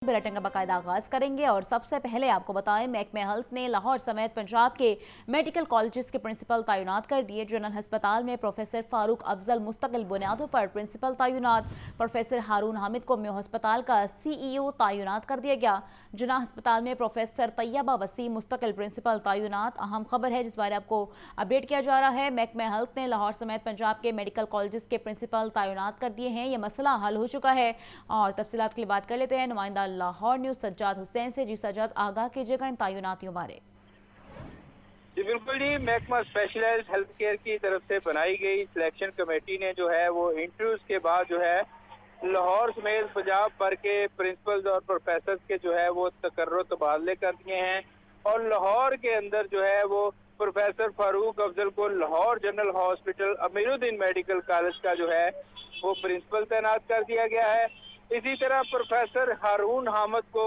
Bulletin का बाकायदा आगाज करेंगे और सबसे पहले आपको बताएं, महकमे हेल्थ ने लाहौर समेत पंजाब के मेडिकल कॉलेजेस के प्रिंसिपल तैनात कर दिए। जनरल अस्पताल में प्रोफेसर फारूक अफजल मुस्तकिल बुनियादों पर प्रिंसिपल तैनात। प्रोफेसर हारून हामिद को म्यो अस्पताल का CEO तैनात कर दिया गया। जना अस्पताल में प्रोफेसर तैयबा वसीम मुस्तकिल प्रिंसिपल तैनात। अहम खबर है जिस बारे आपको अपडेट किया जा रहा है। महकमे हेल्थ ने लाहौर समेत पंजाब के मेडिकल कॉलेजेस के प्रिंसिपल तैनात कर दिए हैं। यह मसला हल हो चुका है और तफसीलात के लिए बात कर लेते हैं नुमाइंदा लाहौर न्यूज सज्जाद हुसैन से। जी सज्जाद, आगाह कीजिएगा इन तैनातियों बारे। जी बिल्कुल जी, महकमा स्पेशलाइज्ड हेल्थ केयर की तरफ से बनाई गई सिलेक्शन कमेटी ने जो है वो इंटरव्यूज के बाद जो है लाहौर समेत पंजाब भर के प्रिंसिपल्स और प्रोफेसर के जो है वो तकर्रुर तबादले कर दिए हैं और लाहौर के अंदर जो है वो प्रोफेसर फारूक अफजल को Lahore general hospital Amiruddin medical college का जो है वो प्रिंसिपल तैनात कर दिया गया है। इसी तरह प्रोफेसर हारून हामिद को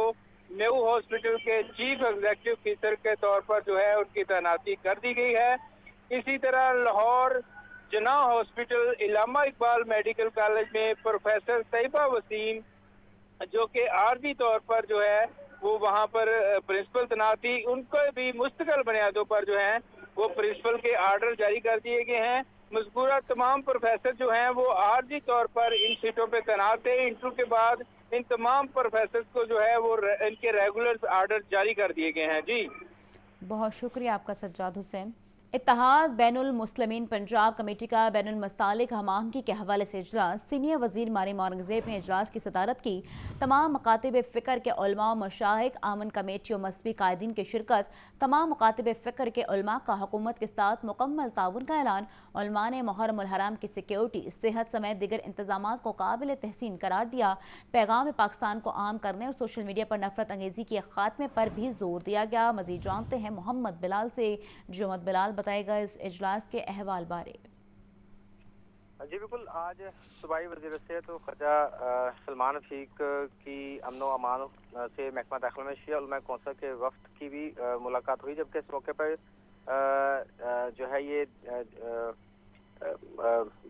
न्यू हॉस्पिटल के चीफ एग्जीक्यूटिव ऑफिसर के तौर पर जो है उनकी तैनाती कर दी गई है। इसी तरह लाहौर जना हॉस्पिटल इलामा इकबाल मेडिकल कॉलेज में प्रोफेसर तैयबा वसीम जो कि आर्जी तौर पर जो है वो वहां पर प्रिंसिपल तैनाती, उनको भी मुस्तकिल बुनियादों पर जो है वो प्रिंसिपल के आर्डर जारी कर दिए गए हैं। मज़कूरा तमाम प्रोफेसर जो हैं वो आर्जी तौर पर इन सीटों पे तैनात है। इंटरव्यू के बाद इन तमाम प्रोफेसर को जो है वो इनके रेगुलर आर्डर जारी कर दिए गए हैं। जी बहुत शुक्रिया आपका सज्जाद हुसैन। इत्तेहाद बैनुल मुस्लिमीन पंजाब कमेटी का बैनुल मसालिक हमाहंगी के हवाले से इजलास। सीनियर वजीर मारियम औरंगजेब ने इजलास की सदारत की। तमाम मकातिब फ़िक्र के उलमा, मशाइख, आमन कमेटी और मजहबी कायदीन की शिरकत। तमाम मकातिब फ़िक्र के उलमा का हुकूमत के साथ मुकम्मल ताउन का ऐलान। उलमा ने मुहर्रम उल हराम की सिक्योरिटी, सेहत समेत दीगर इंतजामात को काबिल तहसीन करार दिया। पैगाम पाकिस्तान को आम करने और सोशल मीडिया पर नफरत अंगेजी के खात्मे पर भी जोर दिया गया। मजीद जानते हैं मोहम्मद बिलाल से। मोहम्मद बिलाल बताएगा इस इजलास के अहवाल बारे। जी बिल्कुल, आज सूबाई वज़ीर सेहत तो ख्वाजा सलमान रफीक की अमन व अमान से महकमा दाखिला में शिया उलमा कौंसिल के वफ्द की भी मुलाकात हुई, जबकि इस मौके पर जो है ये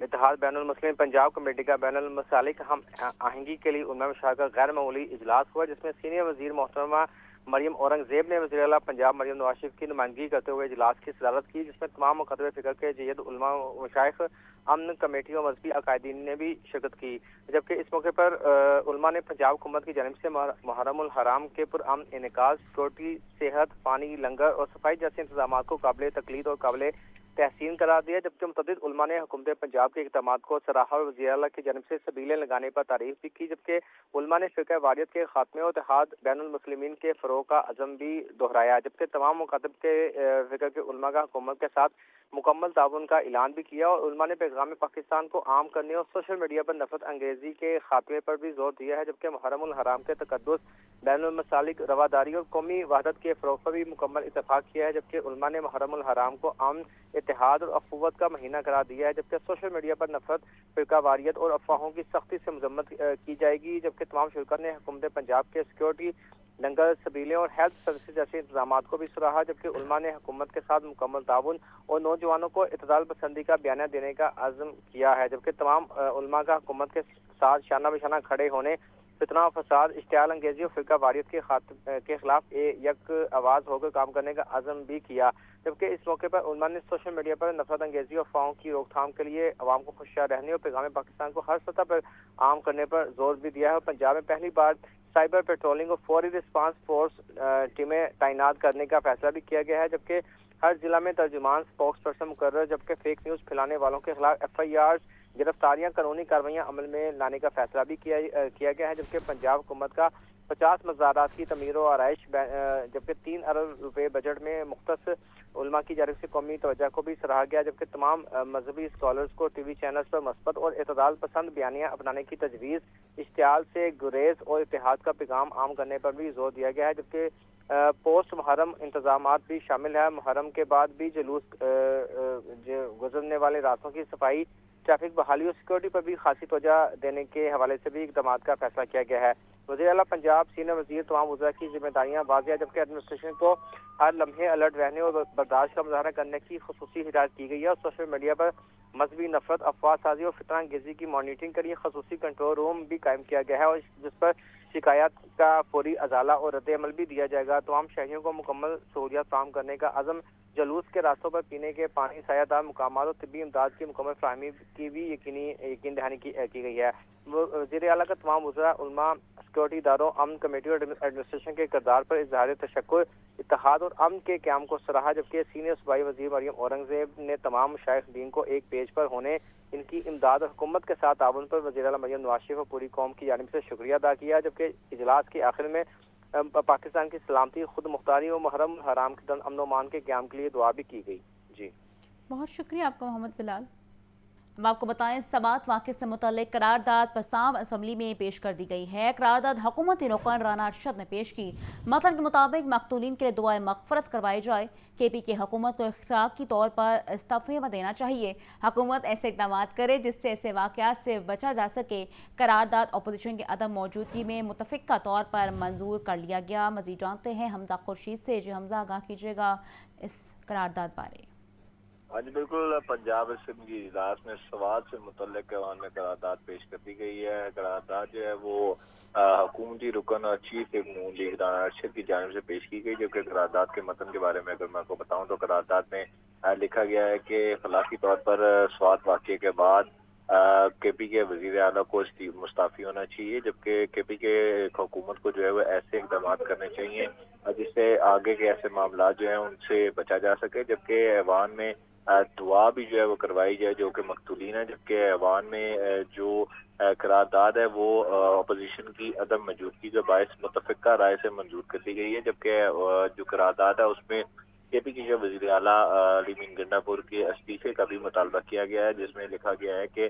इत्तेहाद बैनुल मुस्लिम पंजाब कमेटी का बैनुल मसालिक हम आहंगी के लिए उलमा मशाइख का गैर मामूली इजलास हुआ, जिसमें सीनियर वजीर मोहतरमा मरियम औरंगजेब ने वज़ीर आला पंजाब मरियम नवाज शरीफ की नुमाइंदगी करते हुए इजलास की सदारत की, जिसमें तमाम मुकदमे फिक्र के जयद उलमा मशाइख, अमन कमेटी और मजहबी अकायदीन ने भी शिरकत की। जबकि इस मौके पर उलमा ने पंजाब हुकूमत की जानिब से मुहर्रम उल हराम के पुरअमन इनेकाज, सिक्योरिटी, सेहत, पानी, लंगर और सफाई जैसे इंतजाम को काबिल तकलीद और काबिल तहसीन करार दिया। जबकि मुतअद्दिद उलमा ने हुकूमत पंजाब के इक़दामात को सराहा और वज़ीर आला की जानिब से सबीलें लगाने पर तारीफ भी की। जबकि उलमा ने फ़िक़्ह वारियत के खात्मे और इत्तेहाद बैनुल मुस्लिमीन के फ़रोग़ का अज़म भी दोहराया। जबकि तमाम मुकातिब के फ़िक्र के उलमा का हुकूमत के साथ मुकम्मल ताउन का ऐलान भी किया और उलमा ने पैगाम पाकिस्तान को आम करने और सोशल मीडिया पर नफरत अंगेजी के खात्मे पर भी जोर दिया है। जबकि मुहर्रम उल हराम के तकद्दुस, बैनुल मसालिक, रवादारी और कौमी वहदत के फ़रोग़ पर भी मुकम्मल इत्तेफाक किया है। जबकि उलमा ने मुहर्रम उल हराम को अमन, इत्तेहाद और अखुवत का महीना करार दिया है। जबकि सोशल मीडिया पर नफरत, फ़िरका वारियत और अफवाहों की सख्ती से मजम्मत की जाएगी। जबकि तमाम शुरका ने हुकूमत पंजाब के सिक्योरिटी, लंगर, सबीलें और हेल्थ सर्विस जैसे इंतजाम को भी सराहा। जबकि उलमा ने हुकूमत के साथ मुकम्मल ताउन और नौजवानों को इत्तदाल पसंदी का बयाना देने का आज़म किया है। जबकि तमाम उलमा का हुकूमत के साथ शाना बशाना खड़े होने, फितना फसाद, इश्तियाल अंगेजी और फ़िरका वारियत के खिलाफ एक आवाज़ होकर काम करने का आज़म भी किया। जबकि इस मौके पर उलमा ने सोशल मीडिया पर नफरत अंगेजी और अफवाहों की रोकथाम के लिए अवाम को होशियार रहने और पैगाम पाकिस्तान को हर सतह पर आम करने पर जोर भी दिया है। और पंजाब में पहली बार साइबर पेट्रोलिंग और फौरी रिस्पांस फोर्स टीमें तैनात करने का फैसला भी किया गया है। जबकि हर जिला में तर्जुमान, स्पोक्स पर्सन मुकर्रर। जबकि फेक न्यूज़ फैलाने वालों के खिलाफ FIR, गिरफ्तारियां, कानूनी कार्रवाइयां अमल में लाने का फैसला भी किया गया है। जबकि पंजाब हुकूमत का 50 मज़ारात की तमीर और आरइश, जबकि 3 अरब रुपए बजट में मुख्तस उलमा की जानिब से कौमी तवज्जो को भी सराहा गया। जबकि तमाम मजहबी स्कॉलर्स को TV चैनल्स पर मस्बत और इत्तदाल पसंद बयानियां अपनाने की तजवीज़, इश्तियाल से गुरेज और इत्तेहाद का पैगाम आम करने पर भी जोर दिया गया है। जबकि पोस्ट मुहर्रम इंतजामात भी शामिल है। मुहर्रम के बाद भी जुलूस गुजरने वाले रास्तों की सफाई, ट्रैफिक बहाली और सिक्योरिटी पर भी खासी तवज्जो देने के हवाले से भी इक़दाम का फैसला किया गया है। वज़ीर आला पंजाब, सीनियर वज़ीर तमाम वज़रा की जिम्मेदारियां वाज़ेह। जबकि एडमिनिस्ट्रेशन को हर लम्हे अलर्ट रहने और बर्दाश्त का मुजाहरा करने की ख़ुसूसी हिदायत की गई है। और सोशल मीडिया पर मजहबी नफरत, अफवाह साजी और फितना अंगेजी की मॉनिटरिंग के लिए ख़ुसूसी कंट्रोल रूम भी कायम किया गया है और जिस पर شکایات کا فوری ازالہ اور رد عمل بھی دیا جائے گا۔ تمام شہریوں کو مکمل سہولیات فراہم کرنے کا عزم، جلوس کے راستوں پر پینے کے پانی، سایہ دار مقامات اور طبی امداد کی مکمل فراہمی کی بھی یقین دہانی کی گئی ہے۔ وزیر اعلیٰ کا تمام وزراء، علماء، سیکورٹی اداروں، امن کمیٹی اور ایڈمنسٹریشن کے کردار پر اظہار تشکر، اتحاد اور امن کے قیام کو سراہا، جبکہ سینئر صوبائی وزیر مریم اورنگزیب نے تمام مشائخ دین کو ایک پیج پر ہونے، ان کی امداد اور حکومت کے ساتھ تعاون پر وزیر اعلیٰ مریم نواز شریف اور پوری قوم کی جانب سے شکریہ ادا کیا، جبکہ اجلاس کے آخر میں پاکستان کی سلامتی، خود مختاری اور محرم حرام کے امن و امان کے قیام کے لیے دعا بھی کی گئی۔ جی بہت شکریہ آپ کا محمد بلال۔ ہم آپ کو بتائیں سبات واقعے سے متعلق قرارداد پرستاو اسمبلی میں پیش کر دی گئی ہے۔ قرارداد حکومتی رکن رانا ارشد نے پیش کی۔ متن کے مطابق مقتولین کے لیے دعائے مغفرت کروائی جائے۔ کے پی کے حکومت کو اخلاقی طور پر استعفے دینا چاہیے۔ حکومت ایسے اقدامات کرے جس سے ایسے واقعات سے بچا جا سکے۔ قرارداد اپوزیشن کی عدم موجودگی میں متفقہ طور پر منظور کر لیا گیا۔ مزید جانتے ہیں حمزہ خورشید سے۔ جی حمزہ، آگاہ کیجیے گا اس قرارداد بارے۔ ہاں جی بالکل، پنجاب اسمبلی اجلاس میں سوات سے متعلق ایوان میں قرارداد پیش کر دی گئی ہے۔ قرارداد جو ہے وہ حکومتی رکن اور چیف نون لیگ رانا ارشد کی جانب سے پیش کی گئی، جبکہ قرارداد کے متن کے بارے میں اگر میں آپ کو بتاؤں تو قرارداد میں لکھا گیا ہے کہ اخلاقی طور پر سوات واقعے کے بعد کے پی کے وزیر اعلیٰ کو مستعفی ہونا چاہیے، جبکہ کے پی کے حکومت کو جو ہے وہ ایسے اقدامات کرنے چاہیے جس سے آگے کے ایسے معاملات جو ہیں ان سے بچا جا سکے، جبکہ ایوان میں دعا بھی جو ہے وہ کروائی جائے جو کہ مقتولین ہے، جبکہ ایوان میں جو قرارداد ہے وہ اپوزیشن کی عدم موجودگی کے باعث متفقہ رائے سے منظور کر دی گئی ہے، جبکہ جو قرارداد ہے اس میں کے پی کے وزیر اعلیٰ علی مین گنڈا پور کے استعفے کا بھی مطالبہ کیا گیا ہے، جس میں لکھا گیا ہے کہ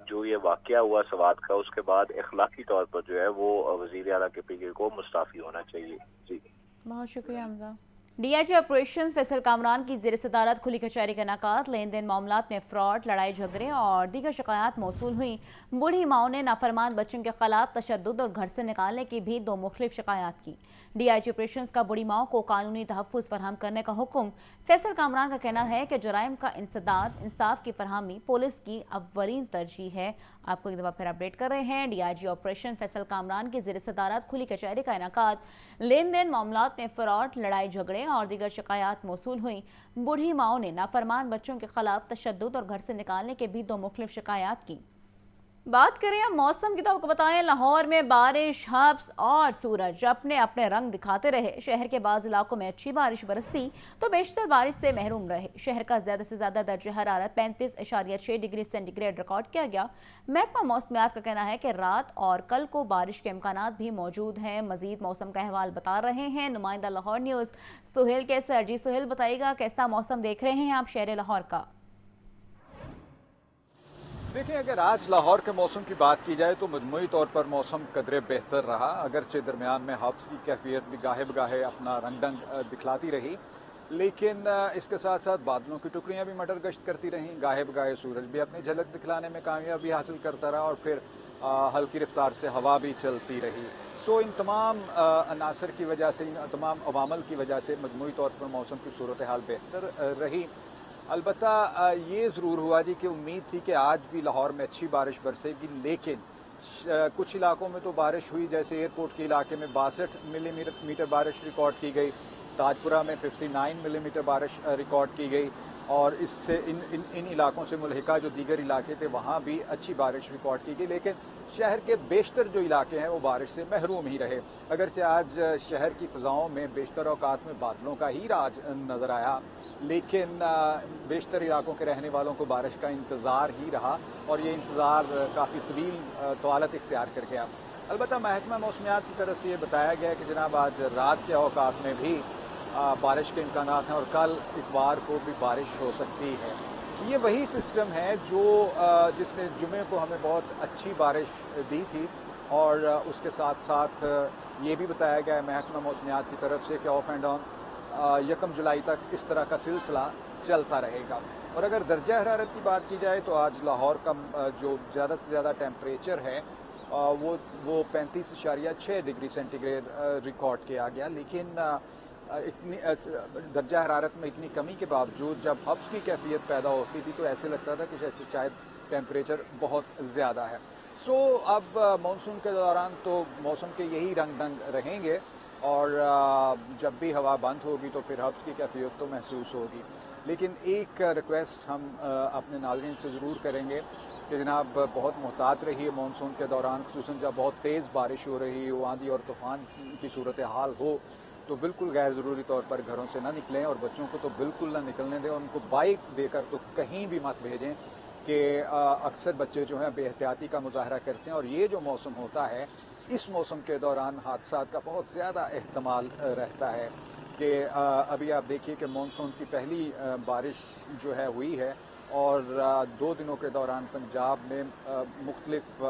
جو یہ واقعہ ہوا سوات کا اس کے بعد اخلاقی طور پر جو ہے وہ وزیر اعلیٰ کے پی کے کو مستعفی ہونا چاہیے۔ جی بہت شکریہ Hamza. D I G operations Faisal Kamran کی زیر صدارت کھلی کچہری کا انعقاد۔ لین دین معاملات میں فراڈ، لڑائی جھگڑے اور دیگر شکایات موصول ہوئیں۔ بوڑھی ماؤں نے نافرمان بچوں کے خلاف تشدد اور گھر سے نکالنے کی بھی 2 مختلف شکایات کی۔ ڈی آئی جی آپریشنز کا بوڑھی ماؤں کو قانونی تحفظ فراہم کرنے کا حکم۔ فیصل کامران کا کہنا ہے کہ جرائم کا انسداد، انصاف کی فراہمی پولیس کی اولین ترجیح ہے۔ آپ کو ایک دفعہ پھر اپڈیٹ کر رہے ہیں۔ D I G operation Faisal Kamran کی زیر صدارت کھلی کچہری کا انعقاد۔ لین دین معاملات میں فراڈ، لڑائی جھگڑے اور دیگر شکایات موصول ہوئیں۔ بوڑھی ماؤں نے نافرمان بچوں کے خلاف تشدد اور گھر سے نکالنے کے بھی 2 مختلف شکایات کی۔ بات کریں اب موسم کی تو آپ کو بتائیں لاہور میں بارش، ہبس اور سورج اپنے اپنے رنگ دکھاتے رہے۔ شہر کے بعض علاقوں میں اچھی بارش برسی تو بیشتر بارش سے محروم رہے۔ شہر کا زیادہ سے زیادہ درجہ حرارت 35.6 ڈگری سینٹی گریڈ ریکارڈ کیا گیا۔ محکمہ موسمیات کا کہنا ہے کہ رات اور کل کو بارش کے امکانات بھی موجود ہیں۔ مزید موسم کا احوال بتا رہے ہیں نمائندہ لاہور نیوز سہیل کیسر۔ جی سہیل، بتائیے گا کیسا موسم دیکھ رہے ہیں آپ شہر لاہور کا؟ دیکھیں، اگر آج لاہور کے موسم کی بات کی جائے تو مجموعی طور پر موسم قدرے بہتر رہا، اگرچہ درمیان میں ہبس کی کیفیت بھی گاہے بگاہے اپنا رنگ ڈنگ دکھلاتی رہی، لیکن اس کے ساتھ ساتھ بادلوں کی ٹکڑیاں بھی مٹر گشت کرتی رہیں۔ گاہے بگاہے سورج بھی اپنی جھلک دکھلانے میں کامیابی حاصل کرتا رہا اور پھر ہلکی رفتار سے ہوا بھی چلتی رہی۔ ان تمام عناصر کی وجہ سے، ان تمام عوامل کی وجہ سے مجموعی طور پر موسم کی صورتحال بہتر رہی۔ البتہ یہ ضرور ہوا جی کہ امید تھی کہ آج بھی لاہور میں اچھی بارش برسے گی، لیکن کچھ علاقوں میں تو بارش ہوئی، جیسے ایئرپورٹ کے علاقے میں 62 ملی میٹر بارش ریکارڈ کی گئی، تاج پورہ میں 59 ملی میٹر بارش ریکارڈ کی گئی، اور اس سے ان علاقوں سے ملحقہ جو دیگر علاقے تھے وہاں بھی اچھی بارش ریکارڈ کی گئی، لیکن شہر کے بیشتر جو علاقے ہیں وہ بارش سے محروم ہی رہے۔ اگرچہ آج شہر کی فضاؤں میں بیشتر اوقات میں بادلوں کا ہی راج نظر آیا، لیکن بیشتر علاقوں کے رہنے والوں کو بارش کا انتظار ہی رہا اور یہ انتظار کافی طویل طوالت اختیار کر گیا۔ البتہ محکمہ موسمیات کی طرف سے یہ بتایا گیا کہ جناب آج رات کے اوقات میں بھی بارش کے امکانات ہیں اور کل اتوار کو بھی بارش ہو سکتی ہے۔ یہ وہی سسٹم ہے جو جس نے جمعے کو ہمیں بہت اچھی بارش دی تھی، اور اس کے ساتھ ساتھ یہ بھی بتایا گیا ہے محکمہ موسمیات کی طرف سے کہ آف اینڈ آن 1 جولائی تک اس طرح کا سلسلہ چلتا رہے گا۔ اور اگر درجہ حرارت کی بات کی جائے تو آج لاہور کا جو زیادہ سے زیادہ ٹیمپریچر ہے وہ 35.6 ڈگری سینٹی گریڈ ریکارڈ کیا گیا، لیکن اتنی درجہ حرارت میں اتنی کمی کے باوجود جب ہبس کی کیفیت پیدا ہوتی تھی تو ایسے لگتا تھا کہ جیسے شاید ٹیمپریچر بہت زیادہ ہے۔ सो अब मानसून के दौरान तो मौसम के यही रंग ढंग रहेंगे और जब भी हवा बंद होगी तो फिर हब्स की कैफियत तो महसूस होगी। लेकिन एक रिक्वेस्ट हम अपने नाज़रीन से ज़रूर करेंगे कि जनाब बहुत मुहतात रहिए मानसून के दौरान, खुसूसन जब बहुत तेज़ बारिश हो रही हो, आंधी और तूफ़ान की सूरत हाल हो तो बिल्कुल गैर ज़रूरी तौर पर घरों से ना निकलें और बच्चों को तो बिल्कुल ना निकलने दें। उनको बाइक देकर तो कहीं भी मत भेजें कि अक्सर बच्चे जो हैं बेहतियाती का मुजाहरा करते हैं और ये जो मौसम होता है इस मौसम के दौरान हादसात का बहुत ज़्यादा एहतमाल रहता है कि अभी आप देखिए कि मानसून की पहली बारिश जो है हुई है और 2 दिनों के दौरान पंजाब में मुख्तलिफ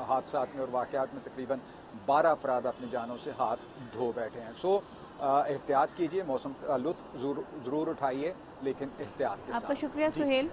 हादसात में और वाक़यात में तकरीबन 12 अफराद अपनी जानों से हाथ धो बैठे हैं। सो एहतियात कीजिए, मौसम का लुत्फ़ ज़रूर उठाइए लेकिन एहतियात के आपका साथ। शुक्रिया जी। सुहेल।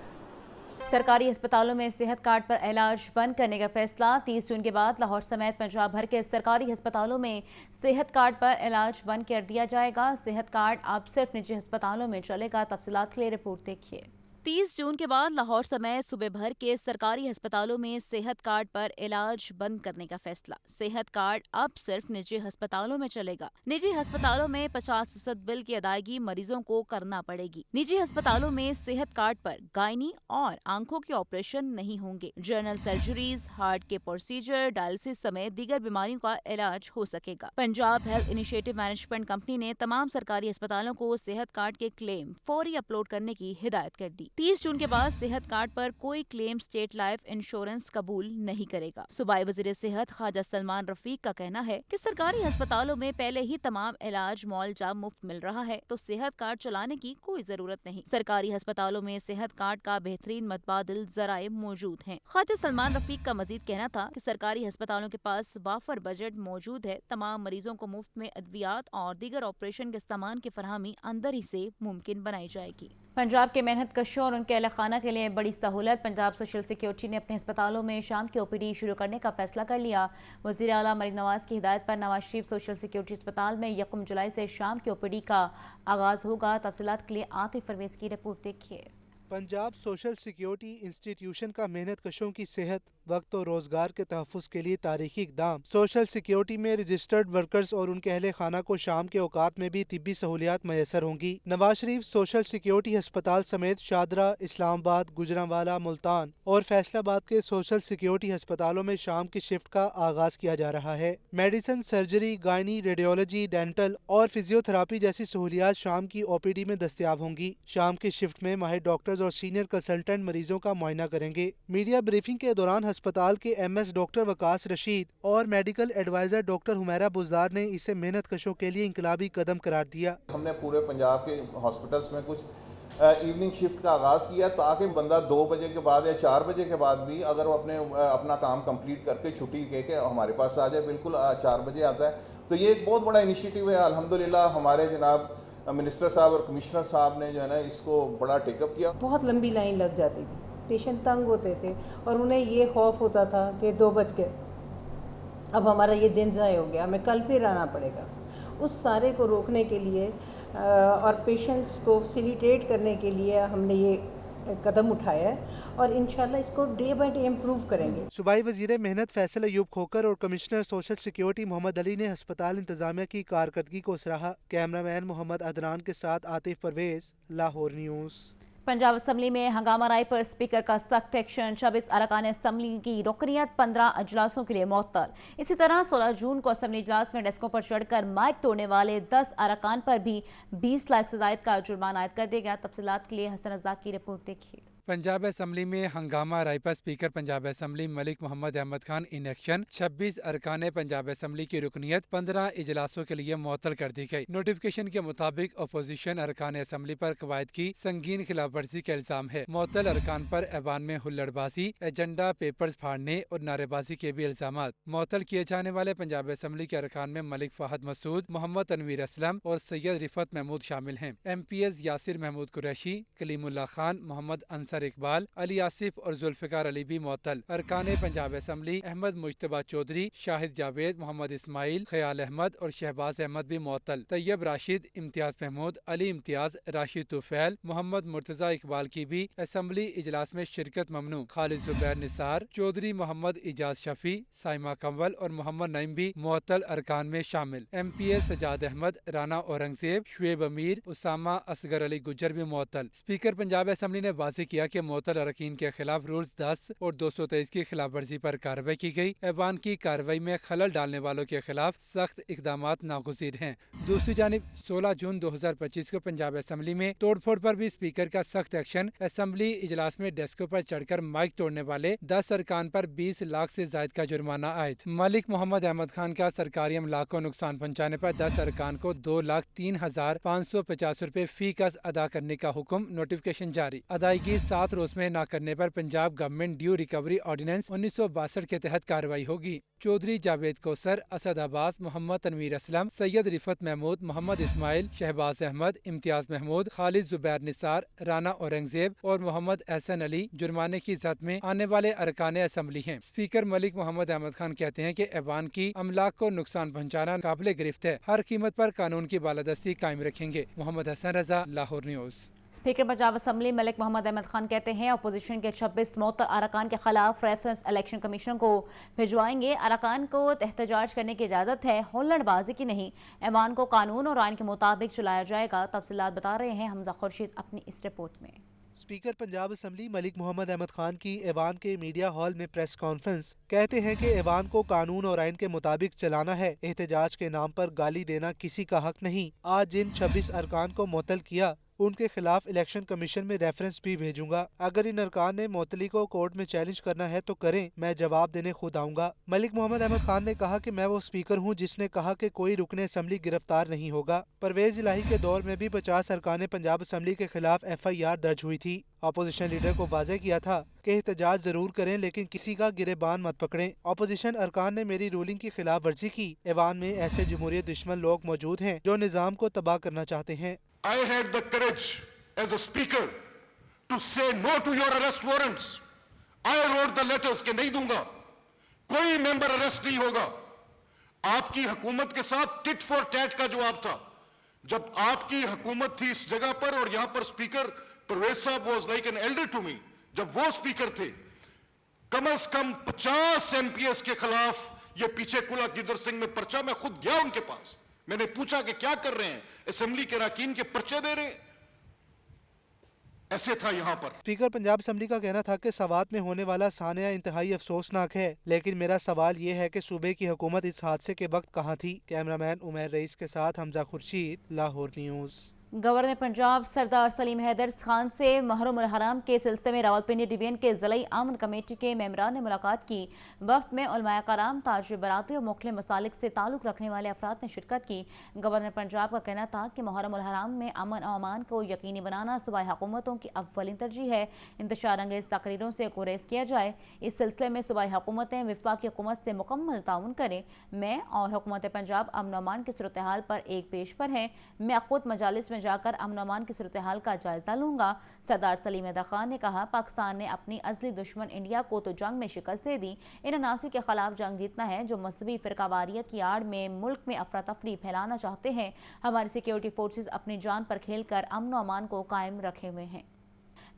सरकारी अस्पतालों में सेहत कार्ड पर इलाज बंद करने का फैसला। 30 जून के बाद लाहौर समेत पंजाब भर के सरकारी अस्पतालों में सेहत कार्ड पर इलाज बंद कर दिया जाएगा। सेहत कार्ड अब सिर्फ निजी अस्पतालों में चलेगा। तफसीलात के लिए रिपोर्ट देखिए। 30 जून के बाद लाहौर समेत सूबे भर के सरकारी अस्पतालों में सेहत कार्ड पर इलाज बंद करने का फैसला। सेहत कार्ड अब सिर्फ निजी अस्पतालों में चलेगा। निजी अस्पतालों में 50% बिल की अदायगी मरीजों को करना पड़ेगी। निजी अस्पतालों में सेहत कार्ड पर गायनी और आंखों के ऑपरेशन नहीं होंगे। जनरल सर्जरीज, हार्ट के प्रोसीजर, डायलिसिस समेत दीगर बीमारियों का इलाज हो सकेगा। Punjab health initiative management company ने तमाम सरकारी अस्पतालों को सेहत कार्ड के क्लेम फौरी अपलोड करने की हिदायत कर दी। 30 जून के बाद सेहत कार्ड पर कोई क्लेम स्टेट लाइफ इंश्योरेंस कबूल नहीं करेगा। सूबाई वजीर सेहत ख्वाजा सलमान रफीक का कहना है कि सरकारी अस्पतालों में पहले ही तमाम इलाज मुआवजा मुफ्त मिल रहा है तो सेहत कार्ड चलाने की कोई जरूरत नहीं। सरकारी अस्पतालों में सेहत कार्ड का बेहतरीन मतबादिल जराए मौजूद हैं। ख्वाजा सलमान रफीक का मजीद कहना था कि सरकारी अस्पतालों के पास वाफर बजट मौजूद है। तमाम मरीजों को मुफ्त में अद्वियात और दीगर ऑपरेशन के सामान की फरहमी अंदर ही से मुमकिन बनाई जाएगी। पंजाब के मेहनत कशों और उनके अहल खाना के लिए बड़ी सहूलत। पंजाब सोशल सिक्योरिटी ने अपने अस्पतालों में शाम की ओपीडी शुरू करने का फैसला कर लिया। वज़ीर आला मरीम नवाज की हिदायत पर नवाज शरीफ सोशल सिक्योरिटी अस्पताल में 1 जुलाई से शाम की ओपीडी का आगाज होगा। तफसीलात के लिए आतिफ परवेज की रिपोर्ट देखिए। पंजाब सोशल सिक्योरिटी इंस्टीट्यूशन का मेहनत कशों की सेहत, वक्त और रोजगार के तहफ़्फ़ुज़ के लिए तारीखी इक़दाम। सोशल सिक्योरिटी में रजिस्टर्ड वर्कर्स और उनके अहले खाना को शाम के औकात में भी तिब्बी सहूलियात मैसर होंगी। नवाज शरीफ सोशल सिक्योरिटी अस्पताल समेत शादरा, इस्लामाबाद, गुजरांवाला, मुल्तान और फैसलाबाद के सोशल सिक्योरिटी अस्पतालों में शाम की शिफ्ट का आगाज किया जा रहा है। Medicine, surgery, gynae, radiology, dental और फिजियोथेरापी जैसी सहूलियात शाम की ओपीडी में दस्तयाब होंगी। शाम की शिफ्ट में माहिर डॉक्टर्स और सीनियर कंसल्टेंट मरीजों का मुआयना करेंगे। मीडिया ब्रीफिंग के दौरान अस्पताल के एमएस डॉक्टर वकास रशीद और medical adviser doctor Humaira Buzdar ने इसे मेहनत कशों के लिए इंकलाबी कदम करार दिया। हमने पूरे पंजाब के हॉस्पिटल्स में कुछ इवनिंग शिफ्ट का आगाज़ किया ताकि बंदा 2 बजे के बाद या 4 बजे के बाद भी अगर वो अपना काम कंप्लीट करके छुट्टी के हमारे पास आ जाए, बिल्कुल 4 बजे आता है। तो ये एक बहुत बड़ा इनिशिएटिव है। अल्हम्दुलिल्लाह हमारे जनाब मिनिस्टर साहब और कमिश्नर साहब ने जो है ना इसको बड़ा टेकअप किया। बहुत लंबी लाइन लग जाती थी, पेशेंट तंग होते थे और उन्हें ये खौफ होता था कि 2 बज गए, अब हमारा ये दिन ज़ाय हो गया, हमें कल फिर आना पड़ेगा। उस सारे को रोकने के लिए और पेशेंट्स को फैसिलिटेट करने के लिए हमने ये कदम उठाया है और इंशाल्लाह इसको डे बाय डे इम्प्रूव करेंगे। सूबाई वजीर मेहनत फैसल अयूब खोकर और commissioner social security Mohammad Ali ने अस्पताल इंतजामिया की कारकर्दगी को सराहा। कैमरामैन मोहम्मद अदनान के साथ आतिफ परवेज, लाहौर न्यूज़। पंजाब असम्बली में हंगामा राय पर स्पीकर का सख्त एक्शन। 26 अरकान असम्बली की रुकनियत 15 अजलासों के लिए मुअत्तल। इसी तरह 16 जून को असम्बली इजलास में डेस्कों पर चढ़कर माइक तोड़ने वाले 10 अरकान पर भी 20 लाख से ज़ायद का जुर्माना आयद कर दिया गया। तफसीलात के लिए हसन रज़ाक की रिपोर्ट देखिए। पंजाब असम्बली में हंगामा राय पर speaker Punjab assembly Malik Mohammad Ahmad Khan in action. 26 अरकान पंजाब असम्बली की रुकनियत 15 इजलासों के लिए मुअत्तल कर दी गई। नोटिफिकेशन के मुताबिक अपोजिशन अरकान असम्बली पर कवायद की संगीन खिलाफ वर्जी का इल्जाम है। मुअत्तल अरकान पर ऐवान में हुल्लड़बाजी, एजेंडा पेपर्स फाड़ने और नारेबाजी के भी इल्जाम। मुअत्तल किए जाने वाले पंजाब असम्बली के अरकान में मलिक फहद मसूद, मोहम्मद तनवीर असलम और सैयद रिफत महमूद शामिल हैं। MPs यासिर महमूद कुरैशी, कलीमुल्लाह खान, मोहम्मद अंसर असर इकबाल, अली आसिफ और जुल्फिकार अली भी मुअत्तल। अरकान पंजाब असम्बली अहमद मुश्तबा चौधरी, शाहिद जावेद, मोहम्मद इस्माइल, ख्याल अहमद और शहबाज अहमद भी मुअत्तल। तैयब राशिद, इम्तियाज महमूद, अली इम्तियाज, राशिद तुफैल, मोहम्मद मुर्तजा इकबाल की भी असम्बली इजलास में शिरकत ममनू। खालिद जुबैर निसार, चौधरी मोहम्मद इजाज शफी, साइमा कंवल और मोहम्मद नईम भी मुअत्तल अरकान में शामिल। MP सजाद अहमद, राना औरंगजेब, शुएब अमीर, उसामा असगर अली गुज्जर भी मुअत्तल। स्पीकर पंजाब असम्बली ने वाज़ेह किया कि मुअत्तल अरकान के खिलाफ रूल्स 10 और 223 की खिलाफ वर्जी पर कार्रवाई की गई। ऐवान की कार्रवाई में खलल डालने वालों के खिलाफ सख्त इकदामात नागुज़ीर हैं। दूसरी जानिब 16 जून 2025 को पंजाब असम्बली में तोड़फोड़ पर भी स्पीकर का सख्त एक्शन। असम्बली इजलास में डेस्कों पर चढ़कर माइक तोड़ने वाले 10 अरकान पर 20 लाख से जायद का जुर्माना आयद। मलिक मोहम्मद अहमद खान का सरकारी अमलाक को नुकसान पहुँचाने पर 10 अरकान को 2,03,550 रुपए फी कस अदा करने का हुक्म। नोटिफिकेशन जारी। अदायगी 7 रोज में न करने पर Punjab government due recovery ordinance 1962 के तहत कार्रवाई होगी। चौधरी जावेद कौसर, असद अब्बास, मोहम्मद तनवीर असलम, सैयद रिफत महमूद, मोहम्मद इस्माइल, शहबाज अहमद, इम्तियाज महमूद, खालिद जुबैर निसार, राना औरंगजेब और मोहम्मद एहसन अली जुर्माने की जद में आने वाले अरकान असम्बली हैं। स्पीकर मलिक मोहम्मद अहमद खान कहते हैं कि ऐवान की अमलाक को नुकसान पहुँचाना काबिल गिरफ्त है। हर कीमत पर कानून की बालादस्ती कायम रखेंगे। Mohammad Hassan Raza, Lahore news. Speaker Punjab assembly Malik Mohammad Ahmad Khan कहते हैं अपोजिशन के 26 मुअत्तल अरकान के खिलाफ रेफरेंस इलेक्शन कमीशन को भिजवाएंगे। अरकान को एहतजाज करने की इजाज़त है, हुल्लड़बाजी की नहीं। ऐवान को कानून और आइन के मुताबिक चलाया जाएगा। तफसीलात बता रहे हैं हमजा खुर्शीद अपनी इस रिपोर्ट में। स्पीकर पंजाब असम्बली मलिक मोहम्मद अहमद खान की ऐवान के मीडिया हॉल में प्रेस कॉन्फ्रेंस। कहते हैं कि ऐवान को कानून और आइन के मुताबिक चलाना है। एहतजाज के नाम पर गाली देना किसी का हक नहीं। आज जिन 26 अरकान को मुअत्तल किया उनके खिलाफ इलेक्शन कमीशन में रेफरेंस भी भेजूंगा। अगर इन अरकान ने मुअत्तली को कोर्ट में चैलेंज करना है तो करें, मैं जवाब देने खुद आऊंगा। मलिक मोहम्मद अहमद खान ने कहा कि मैं वो स्पीकर हूं जिसने कहा कि कोई रुकने असम्बली गिरफ्तार नहीं होगा। परवेज इलाही के दौर में भी 50 अरकान पंजाब असम्बली के खिलाफ FIR दर्ज हुई थी। अपोजिशन लीडर को वाज़ेह किया था कि एहतजाज जरूर करें लेकिन किसी का गिरेबान मत पकड़ें। अपोजिशन अरकान ने मेरी रूलिंग की खिलाफ वर्जी की। ऐवान में ऐसे जमहूरियत दुश्मन लोग मौजूद हैं जो निज़ाम को तबाह करना चाहते हैं। I had the courage as a speaker to say no to your arrest warrants. I wrote the letters कि नहीं दूंगा, कोई मेंबर अरेस्ट नहीं होगा। आपकी हुकूमत के साथ टिट फॉर टैट का जवाब था। जब आपकी हुकूमत थी इस जगह पर और यहां पर speaker Pervez Sahab was like an elder to me, जब वो स्पीकर थे, कम से कम 50 MPs के खिलाफ ये पीछे कुला गिदर सिंह में पर्चा, मैं खुद गया उनके पास, मैंने पूछा कि क्या कर रहे हैं, असेंबली के अरकान के पर्चे दे रहे हैं। ऐसे था यहाँ पर। स्पीकर पंजाब असम्बली का कहना था कि सवात में होने वाला सानिया इंतहाई अफसोसनाक है, लेकिन मेरा सवाल ये है कि सूबे की हुकूमत इस हादसे के वक्त कहाँ थी। कैमरामैन उमैर रईस के साथ हमजा खुर्शीद, लाहौर न्यूज़। गवर्नर पंजाब सरदार सलीम हैदर खान से मुहर्रम उल हराम के सिलसिले में रावलपिंडी डिवीजन के ज़िला अमन कमेटी के मेंबरान ने मुलाकात की। वफ्द में उलमाए कराम, ताजिर बरादरी और मुख्तलिफ मसालिक से ताल्लुक़ रखने वाले अफराद ने शिरकत की। गवर्नर पंजाब का कहना था कि मुहर्रम उल हराम में अमन और अमान को यकीनी बनाना सूबाई हुकूमतों की अव्वलीन तरजीह है। इंतशार अंगेज़ तकरीरों से गुरेज किया जाए। इस सिलसिले में सूबाई हुकूमतें वफाकी हुकूमत से मुकम्मल ताउन करें। मैं और हुकूमत पंजाब अमन और अमान की सूरत हाल पर एक पेश पर हैं। मैं खुद मजालिस में जाकर अमन अमान की सूरत हाल का जायजा लूंगा। सरदार सलीम हैदर खान ने कहा, पाकिस्तान ने अपनी असली दुश्मन इंडिया को तो जंग में शिकस्त दे दी, इन अनासी के खिलाफ जंग जीतना है जो मजहबी फिरकावारियत की आड़ में मुल्क में अफरा तफरी फैलाना चाहते हैं। हमारी सिक्योरिटी फोर्सेज अपनी जान पर खेलकर अमन अमान को कायम रखे हुए हैं।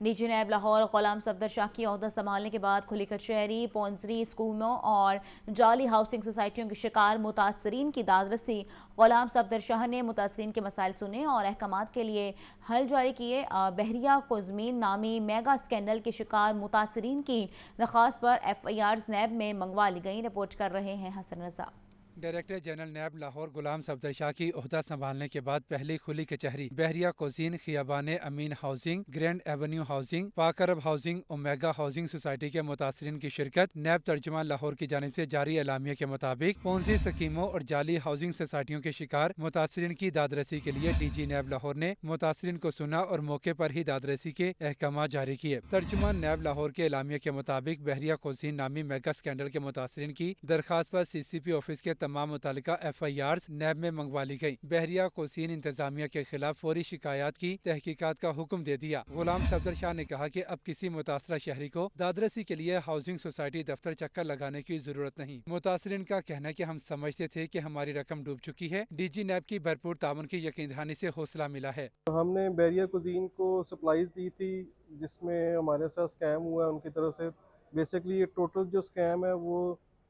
डीजी नैब लाहौर गुलाम सफदर शाह की ओहदा संभालने के बाद खुली कचहरी, पौंजरी स्कूलों और जाली हाउसिंग सोसाइटियों के शिकार मुतासरीन की दादरसी। गुलाम सफदर शाह ने मुतासरीन के मसाइल सुने और अहकामात के लिए हल जारी किए। बहरिया कोजमीन नामी मेगा स्कैंडल के शिकार मुतासरीन की दरख्वास्त पर FIRs नैब में मंगवा ली गई। रिपोर्ट कर रहे हैं हसन रजा। डायरेक्टर जनरल नैब लाहौर गुलाम सफदर शाह की ओहदा संभालने के बाद पहली खुली कचहरी बहरिया कोसीन, खियाबान अमीन हाउसिंग, ग्रैंड एवेन्यू हाउसिंग, पाक अरब हाउसिंग, ओमेगा हाउसिंग सोसाइटी के मुतासरीन की शिरकत। नैब तर्जुमान लाहौर की जानिब से जारी एलामिया के मुताबिक पोंजी स्कीमों और जाली हाउसिंग सोसाइटियों के शिकार मुतासरीन की दादरसी के लिए डीजी नैब लाहौर ने मुतासरीन को सुना और मौके पर ही दादरसी के अहकाम जारी किए। तर्जुमान नैब लाहौर के एलामिया के मुताबिक बहरिया कोसीन नामी मेगा स्कैंडल के मुतासरीन की दरखास्त पर CCP ऑफिस के तमाम मुतालिका FIRs नैब में मंगवा ली गई। बहरिया कोसीन इंतजामिया के खिलाफ फौरी शिकायत की तहकीकात का हुक्म दे दिया। गुलाम सफदर शाह ने कहा कि अब किसी मुतासरा शहरी को दादरसी के लिए हाउसिंग सोसाइटी दफ्तर चक्कर लगाने की जरूरत नहीं। मुतासरीन का कहना है कि हम समझते थे कि हमारी रकम डूब चुकी है। DG नैब की भरपूर ताउन की यकीन दहानी से हौसला मिला है। हमने बहरिया कुजीन को सप्लाईज दी थी जिसमें हमारे साथ स्कैम हुआ है उनकी तरफ से। बेसिकली ये टोटल जो स्कैम है वो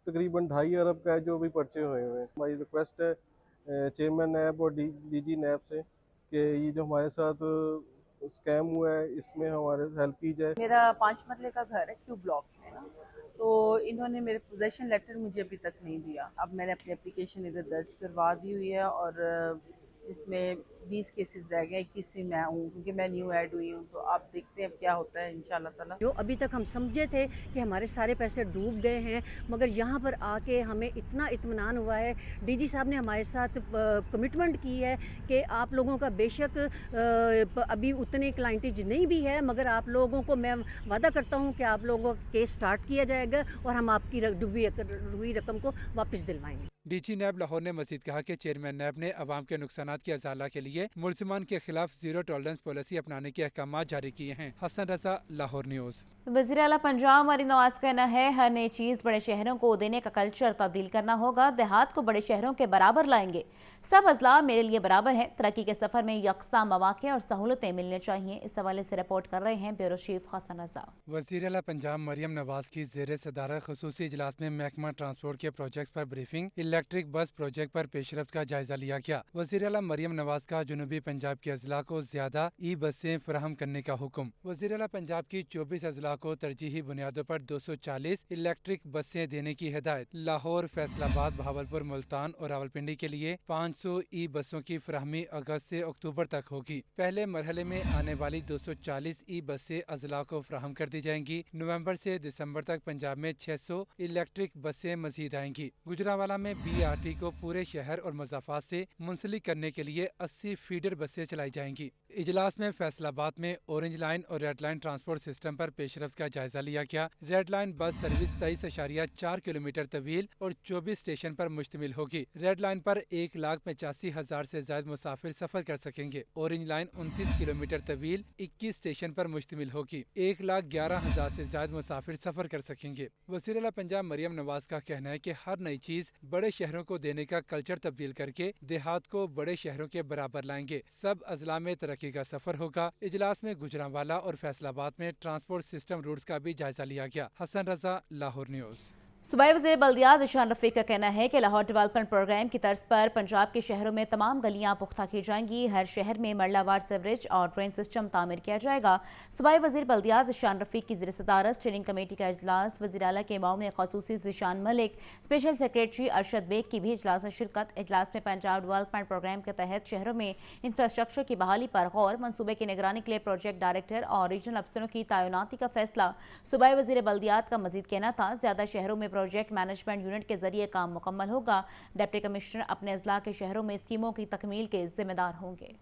तकरीबन 2.5 अरब का है जो भी पर्चे हुए हैं। हमारी रिक्वेस्ट है चेयरमैन नैब और DG नैब से कि ये जो हमारे साथ स्कैम हुआ है इसमें हमारे हेल्प की जाए। मेरा 5 मरले का घर है Q ब्लॉक में ना, तो इन्होंने मेरे पोजेशन लेटर मुझे अभी तक नहीं दिया। अब मैंने अपनी एप्लीकेशन इधर दर्ज करवा दी हुई है और इसमें 20 केसेस रह गए, 21 मैं हूँ क्योंकि मैं न्यू ऐड हुई हूँ। तो आप देखते हैं अब क्या होता है इंशाल्लाह ताला। जो अभी तक हम समझे थे कि हमारे सारे पैसे डूब गए हैं, मगर यहाँ पर आके हमें इतना इत्मीनान हुआ है। DG साहब ने हमारे साथ कमिटमेंट की है कि आप लोगों का बेशक अभी उतने क्लाइंटेज नहीं भी है, मगर आप लोगों को मैं वादा करता हूँ कि आप लोगों का केस स्टार्ट किया जाएगा और हम आपकी डूबी हुई रकम को वापस दिलवाएंगे। DG नैब लाहौर ने मजीद कहा कि चेयरमैन नैब ने अवाम के नुकसानात की अजाला के लिए मुलजिमान के खिलाफ जीरो टॉलरेंस पॉलिसी अपनाने के अहकाम जारी किए हैं। हसन रजा, लाहौर न्यूज़। वज़ीर आला पंजाब मरीम नवाज का कहना है हर नई चीज़ बड़े शहरों को देने का कल्चर तब्दील करना होगा। देहात को बड़े शहरों के बराबर लाएंगे। सब अजला मेरे लिए बराबर हैं। तरक्की के सफर में यकसा मौके और सहूलतें मिलनी चाहिए। इस हवाले से रिपोर्ट कर रहे हैं ब्यूरो चीफ हसन रजा। वज़ीर आला पंजाब मरियम नवाज की ज़ेर सदारत ख़ुसूसी इजलास में महकमा ट्रांसपोर्ट के प्रोजेक्ट पर ब्रीफिंग, इलेक्ट्रिक बस प्रोजेक्ट पर पेशरफ्त का जायजा लिया गया। वज़ीर आला मरियम नवाज का जनूबी पंजाब के अजला को ज्यादा बसें फराहम करने का हुक्म। वज़ीर आला पंजाब की 24 अजला को तरजीही बुनियादों पर 240 इलेक्ट्रिक बसें देने की हिदायत। लाहौर, फैसलाबाद, बहावलपुर, मुल्तान और रावलपिंडी के लिए 500 बसों की फराहमी अगस्त से अक्टूबर तक होगी। पहले मरहले में आने वाली 240 बसें अजला को फराहम कर दी जाएंगी। नवंबर से दिसंबर तक पंजाब में 600 इलेक्ट्रिक बसें मजीद आएंगी। गुजरावाला में BRT को पूरे शहर और मज़ाफात से मुंसलिक करने के लिए 80 फीडर बसें चलाई जाएंगी। इजलास में फैसलाबाद में ऑरेंज लाइन और रेड लाइन ट्रांसपोर्ट सिस्टम पर पेशरफ्त का जायजा लिया गया। Red line bus service 23.4 kilometre तवील और 24 स्टेशन पर मुश्तमिल होगी। रेड लाइन पर 1,85,000 से ज्यादा मुसाफिर सफर कर सकेंगे। ऑरेंज लाइन 29 किलोमीटर तवील 21 स्टेशन पर मुश्तमिल होगी। 1,11,000 से ज्यादा मुसाफिर सफर कर सकेंगे। वज़ीर आला पंजाब मरियम नवाज का कहना है कि हर नई चीज बड़े शहरों को देने का कल्चर तब्दील करके देहात को बड़े शहरों के बराबर लाएंगे। सब अजला में तरक्की का सफर होगा। इजलास में गुजरांवाला और फैसलाबाद में ट्रांसपोर्ट सिस्टम रूट्स का भी जायजा लिया गया। हसन रजा, लाहौर न्यूज़। सूबाई वज़ीर बल्दियात ईशान रफ़ीक का कहना है कि लाहौर डेवलपमेंट प्रोग्राम की तर्ज पर पंजाब के शहरों में तमाम गलियां पुख्ता की जाएंगी। हर शहर में मरलावार सीवरेज और ड्रेन सिस्टम तामीर किया जाएगा। सूबाई वज़ीर बल्दियात ईशान रफ़ीक की ज़ेर सदारत स्टीयरिंग कमेटी का इजलास। वज़ीर आला के मामले ख़ुसूसी ज़ीशान मलिक, स्पेशल सेक्रेटरी अरशद बेग की भी इजलास में शिरकत। इजलास में पंजाब डेवलपमेंट प्रोग्राम के तहत शहरों में इंफ्रास्ट्रक्चर की बहाली पर गौर, मनसूबे की निगरानी के लिए प्रोजेक्ट डायरेक्टर और रीजनल अफसरों की तैनाती का फैसला। सूबाई वज़ीर बल्दियात का मजीद कहना था ज्यादा शहरों में प्रोजेक्ट मैनेजमेंट यूनिट के जरिए काम मुकम्मल होगा। डिप्टी कमिश्नर अपने अजला के शहरों में स्कीमों की तकमील के जिम्मेदार होंगे।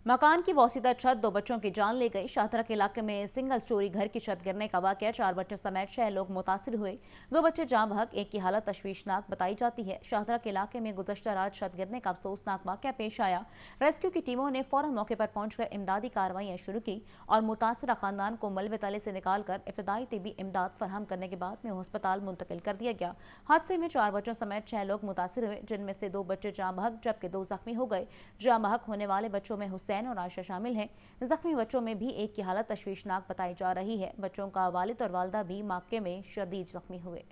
मकान की बोसीदा छत 2 बच्चों की जान ले गई। शाहतरा के इलाके में सिंगल स्टोरी घर की छत गिरने का वाकया, 4 बच्चों समेत 6 लोग मुतासिर हुए। 2 बच्चे जाँ बहक, एक की हालत तशवीशनाक बताई जाती है। शाहतरा के इलाके में गुज़श्ता रात छत गिरने का अफसोसनाक वाकया पेश आया। रेस्क्यू की टीमों ने फौरन मौके पर पहुंचकर इमदादी कार्रवाइयां शुरू की और मुतासरा खानदान को मलबे तले से निकालकर इब्तदाई तिबी इमदाद फराहम करने के बाद में अस्पताल मुंतकिल कर दिया गया। हादसे में 4 बच्चों समेत 6 लोग मुतासिर हुए, जिनमें से 2 बच्चे जाँ बहक जबकि 2 जख्मी हो गए। जाँ बहक होने वाले बच्चों में हुसैन और आयशा शामिल हैं। जख्मी बच्चों में भी एक की हालत तशवीशनाक बताई जा रही है। बच्चों का वालिद और वालदा भी मौके में शदीद जख्मी हुए।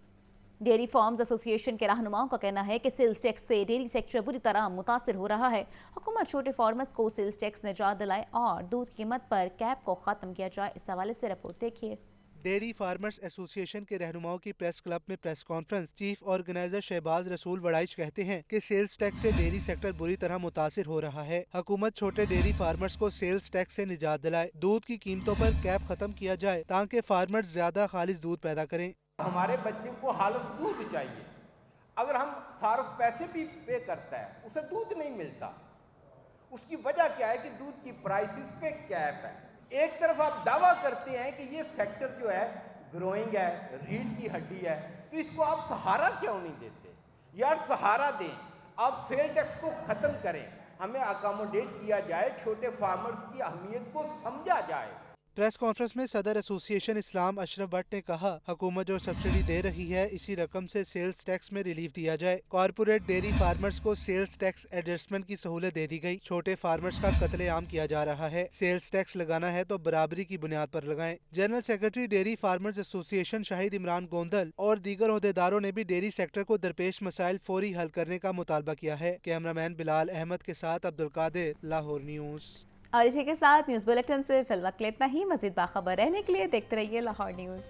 डेयरी फार्म्स एसोसिएशन के रहनुमाओं का कहना है कि सेल्स टैक्स से डेयरी सेक्टर बुरी तरह मुतासिर हो रहा है। हुकूमत छोटे फार्मर्स को सेल्स टैक्स निजात दिलाए और दूध की कीमत पर कैप को खत्म किया जाए। इस हवाले से रिपोर्ट देखिए। डेयरी फार्मर्स एसोसिएशन के रहनुमाओं की प्रेस क्लब में press conference. Chief organiser Shahbaz Rasool Warraich कहते हैं कि सेल्स टैक्स से डेयरी सेक्टर बुरी तरह मुतासिर हो रहा है। हुकूमत छोटे डेयरी फार्मर्स को सेल्स टैक्स से निजात दिलाए, दूध की कीमतों पर कैप खत्म किया जाए ताकि फार्मर्स ज्यादा खालिस दूध पैदा करें। हमारे बच्चे को खालिस दूध चाहिए। अगर हम सार्फ पैसे भी पे करता है, उसे दूध नहीं मिलता। उसकी वजह क्या है कि दूध की प्राइसेस पे कैप है। एक तरफ आप दावा करते हैं कि ये सेक्टर जो है ग्रोइंग है, रीढ़ की हड्डी है, तो इसको आप सहारा क्यों नहीं देते? यार सहारा दें, आप सेल टैक्स को ख़त्म करें, हमें अकोमोडेट किया जाए, छोटे फार्मर्स की अहमियत को समझा जाए। प्रेस कॉन्फ्रेंस में सदर एसोसिएशन इस्लाम अशरफ भट्ट ने कहा, हुकूमत जो सब्सिडी दे रही है इसी रकम से सेल्स टैक्स में रिलीफ दिया जाए। कॉर्पोरेट डेयरी फार्मर्स को सेल्स टैक्स एडजस्टमेंट की सहूलत दे दी गई। छोटे फार्मर्स का कत्लेआम किया जा रहा है। सेल्स टैक्स लगाना है तो बराबरी की बुनियाद पर लगाएं। General secretary dairy farmers association Shahid Imran Gondal और दीगर ओहदेदारों ने भी डेयरी सेक्टर को दरपेश मसाइल फौरी हल करने का मुतालबा किया है। कैमरामैन बिलाल अहमद के साथ अब्दुल कादिर, लाहौर न्यूज़। और इसी के साथ न्यूज़ बुलेटिन से फिलहाल इतना ही। मज़ीद बाखबर रहने के लिए देखते रहिए लाहौर न्यूज़।